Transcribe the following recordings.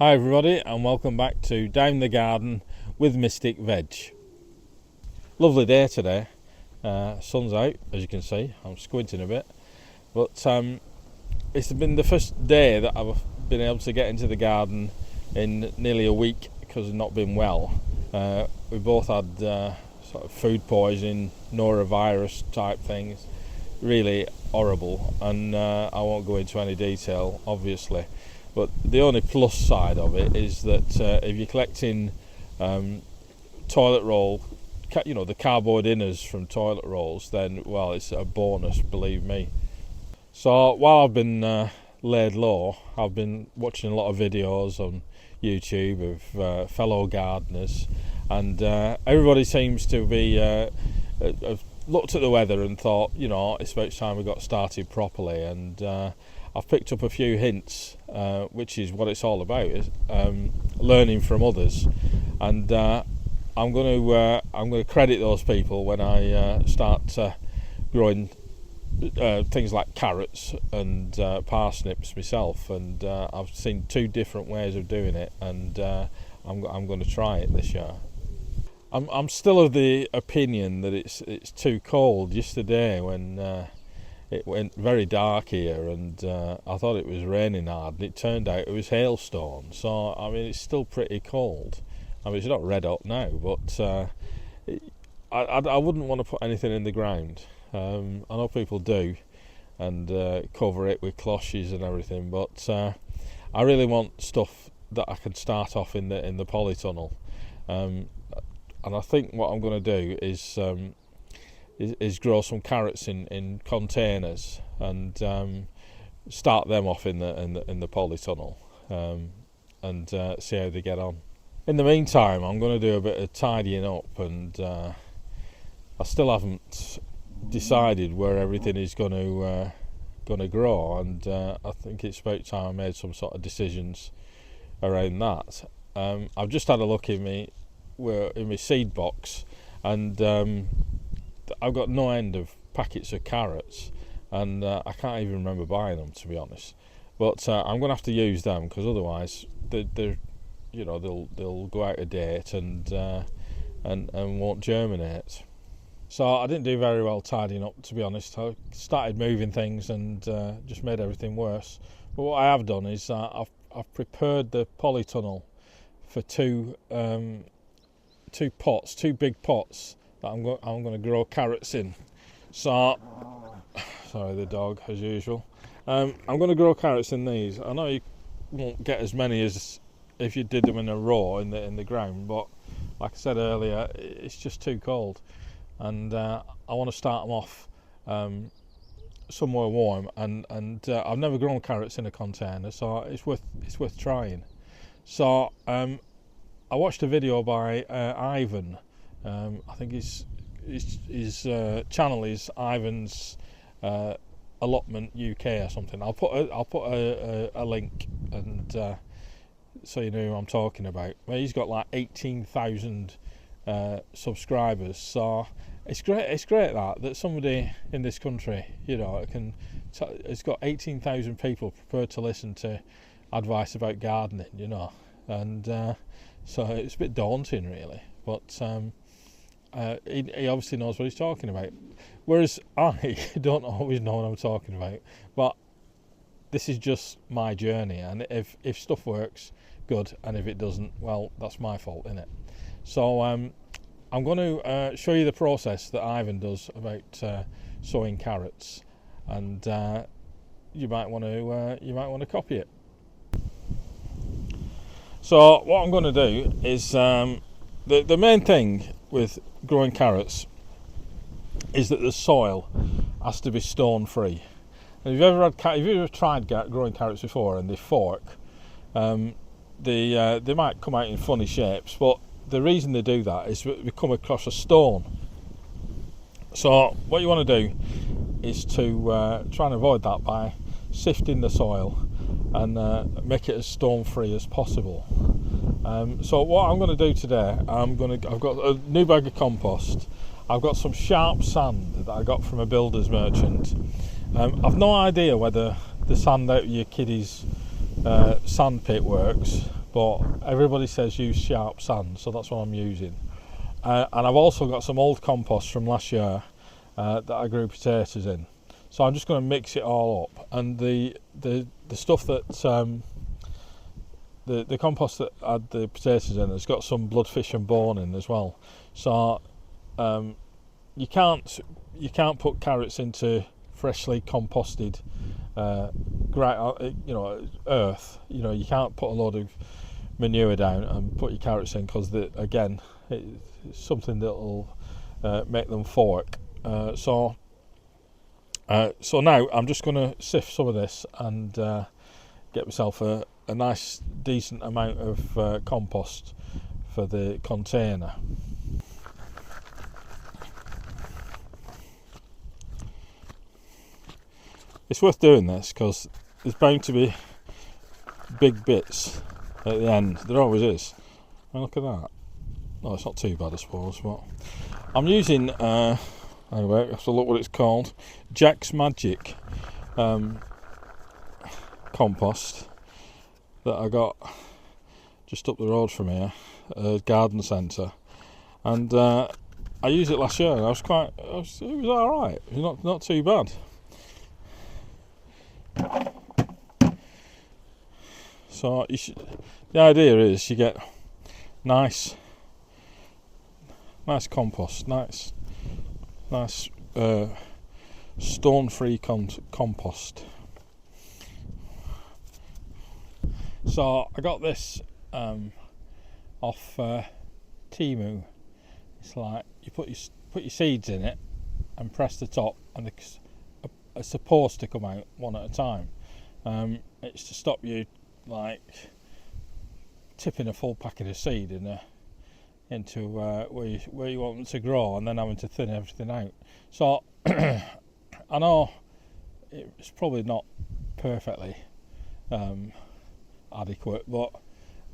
Hi everybody, and welcome back to Down the Garden with Mystic Veg. Lovely day today. Sun's out, as you can see. I'm squinting a bit, but it's been the first day that I've been able to get into the garden in nearly a week because I've not been well. We both had sort of food poisoning, norovirus type things, really horrible, and I won't go into any detail obviously. But the only plus side of it is that if you're collecting toilet roll, the cardboard inners from toilet rolls, then, well, it's a bonus, believe me. So while I've been laid low, I've been watching a lot of videos on YouTube of fellow gardeners, and everybody seems to be have looked at the weather and thought, it's about time we got started properly, and I've picked up a few hints, which is what it's all about, learning from others, and I'm going to credit those people when I start growing things like carrots and parsnips myself, and I've seen two different ways of doing it, and I'm going to try it this year. I'm still of the opinion that it's too cold. Yesterday when it went very dark here, and I thought it was raining hard, and it turned out it was hailstone. So I mean, it's still pretty cold. I mean, it's not red hot now, but I wouldn't want to put anything in the ground. I know people do, and cover it with cloches and everything, but I really want stuff that I can start off in the polytunnel. And I think what I'm going to do is grow some carrots in containers and start them off in the polytunnel, and see how they get on. In the meantime, I'm going to do a bit of tidying up, and I still haven't decided where everything is going to grow, and I think it's about time I made some sort of decisions around that. I've just had a look in my seed box, and I've got no end of packets of carrots, and I can't even remember buying them, to be honest. But I'm going to have to use them, because otherwise they'll go out of date and won't germinate. So I didn't do very well tidying up, to be honest. I started moving things and just made everything worse. But what I have done is I've prepared the polytunnel for two big pots that I'm going to grow carrots in. So, sorry, the dog, as usual. I'm going to grow carrots in these. I know you won't get as many as if you did them in a row in the ground, but like I said earlier, it's just too cold, and I want to start them off somewhere warm. And I've never grown carrots in a container, so it's worth trying. So I watched a video by Ivan. I think his channel is Ivan's Allotment-uk or something. I'll put a link, and so you know who I'm talking about. Well, he's got like 18,000 subscribers, so it's great that somebody in this country, it's got 18,000 people prepared to listen to advice about gardening, and so it's a bit daunting, really. But he obviously knows what he's talking about, whereas I don't always know what I'm talking about. But this is just my journey, and if stuff works, good, and if it doesn't, well, that's my fault, innit? So I'm going to show you the process that Ivan does about sowing carrots, and you might want to copy it. So what I'm going to do is the main thing with growing carrots is that the soil has to be stone free. And if you've ever tried growing carrots before and they fork, they might come out in funny shapes, but the reason they do that is we come across a stone. So what you want to do is to try and avoid that by sifting the soil and make it as stone free as possible. So what I'm going to do today, I've got a new bag of compost. I've got some sharp sand that I got from a builder's merchant. I've no idea whether the sand out of your kiddie's sand pit works, but everybody says use sharp sand, so that's what I'm using. And I've also got some old compost from last year that I grew potatoes in. So I'm just going to mix it all up, and the stuff that the compost that I had the potatoes in has got some bloodfish and bone in as well. So you can't put carrots into freshly composted earth. You can't put a load of manure down and put your carrots in, because again it's something that will make them fork. So now I'm just going to sift some of this and get myself a nice decent amount of compost for the container. It's worth doing this because there's bound to be big bits at the end. There always is. And look at that. Oh, it's not too bad, I suppose. But I'm using anyway, I have to look what it's called. Jack's Magic compost that I got just up the road from here, garden centre, and I used it last year, and it was all right. It was not too bad. So the idea is you get nice compost, nice stone-free compost. So I got this off Temu. It's like you put your seeds in it and press the top, and it's supposed to come out one at a time. It's to stop you like tipping a full packet of seed into where you want them to grow, and then having to thin everything out. So I know it's probably not perfectly adequate, but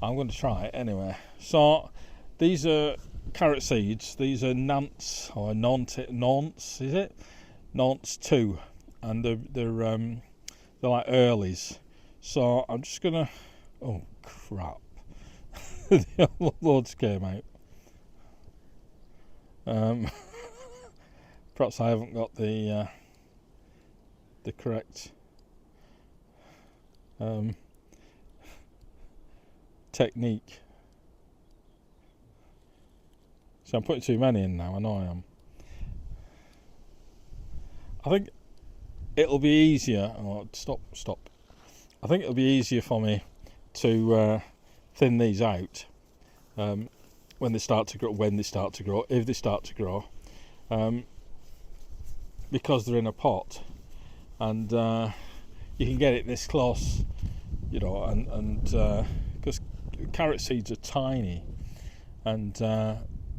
I'm going to try it anyway. So these are carrot seeds. These are Nance or Nance, is it? Nance 2, and they're like earlies. So I'm just gonna. Oh crap! The loads came out. Perhaps I haven't got the correct technique. So I'm putting too many in now. I know I am. I think it'll be easier. Oh, stop. I think it'll be easier for me to thin these out when they start to grow, if they start to grow, because they're in a pot, and you can get it this close, and because carrot seeds are tiny, and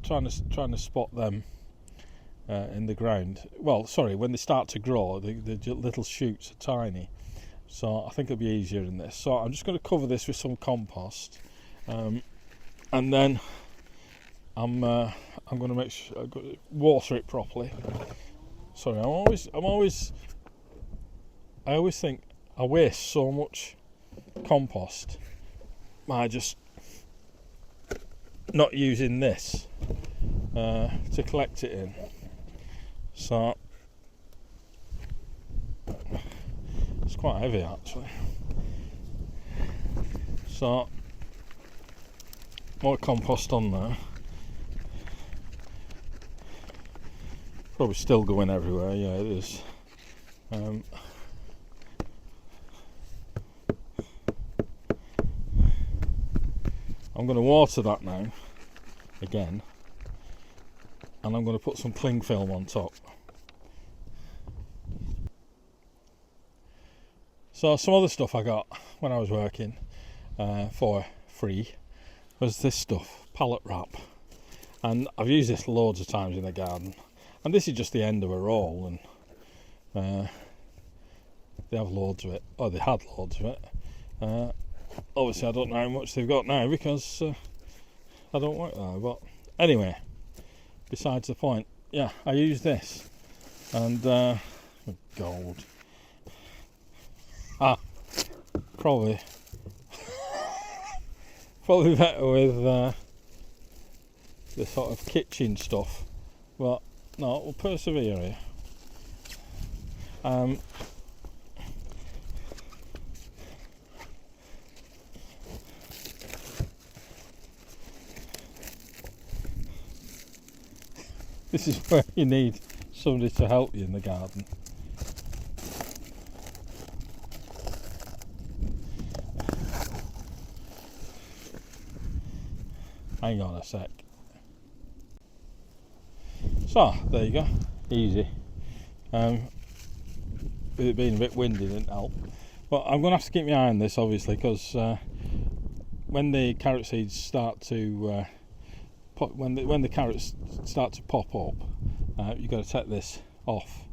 trying to spot them in the ground. Well, sorry, when they start to grow, the little shoots are tiny. So I think it'll be easier in this. So I'm just going to cover this with some compost, and then I'm going to make sure I water it properly. Sorry, I always think I waste so much compost by just not using this to collect it in. So it's quite heavy actually. So more compost on there. Probably still going everywhere. Yeah, it is. I'm going to water that now again, and I'm going to put some cling film on top. So some other stuff I got when I was working for free was this stuff, pallet wrap, and I've used this loads of times in the garden, and this is just the end of a roll, and they have loads of it, or they had loads of it. Obviously I don't know how much they've got now because I don't work there, but anyway, besides the point. Yeah, I use this, and gold. Probably probably better with the sort of kitchen stuff, but no, we'll persevere here. This is where you need somebody to help you in the garden. Hang on a sec. So, there you go. Easy. With it being a bit windy didn't help. But I'm going to have to keep my eye on this, obviously, because when the carrot seeds start to when the carrots start to pop up, you've got to take this off,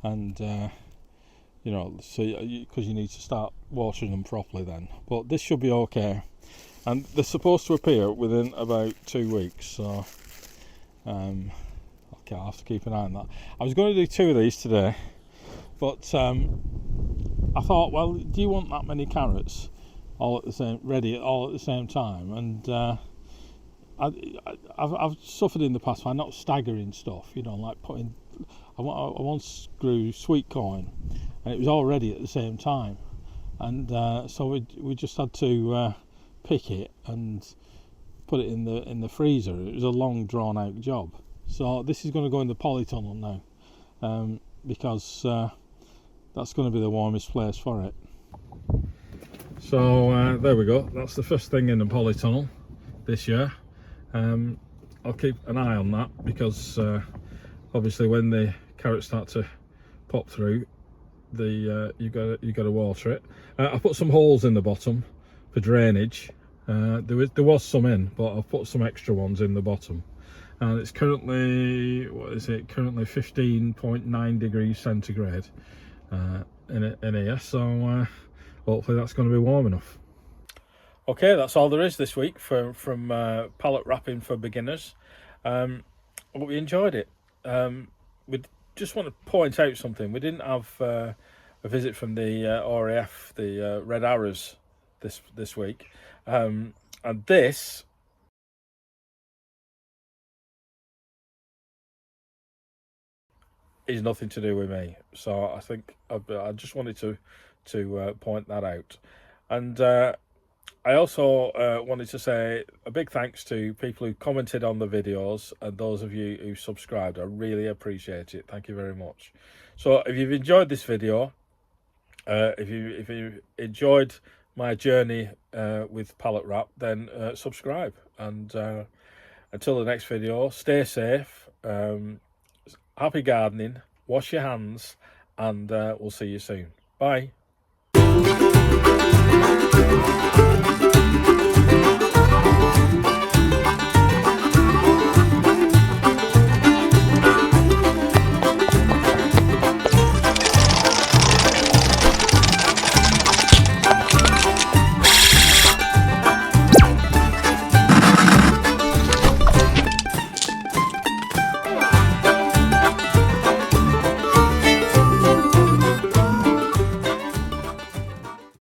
and you know, so because you need to start watering them properly then. But this should be okay, and they're supposed to appear within about 2 weeks. So okay, I'll have to keep an eye on that. I was going to do 2 of these today, but I thought, well, do you want that many carrots all at the same time? And I've suffered in the past by not staggering stuff, you know, like putting. I once grew sweet corn, and it was all ready at the same time, and so we just had to pick it and put it in the freezer. It was a long, drawn out job. So this is going to go in the polytunnel now, because that's going to be the warmest place for it. So there we go. That's the first thing in the polytunnel this year. I'll keep an eye on that, because obviously when the carrots start to pop through, you got to water it. I put some holes in the bottom for drainage. There was some in, but I've put some extra ones in the bottom. And it's currently, currently 15.9 degrees centigrade in here. So hopefully that's going to be warm enough. Okay, that's all there is this week from pallet wrapping for beginners. But we enjoyed it. We just want to point out something. We didn't have a visit from the RAF, the Red Arrows, this week, and this is nothing to do with me. So I think I just wanted to point that out. And I also wanted to say a big thanks to people who commented on the videos, and those of you who subscribed. I really appreciate it. Thank you very much. So if you've enjoyed this video, if you enjoyed my journey with pallet wrap, then subscribe. And until the next video, stay safe, happy gardening, wash your hands, and we'll see you soon. Bye.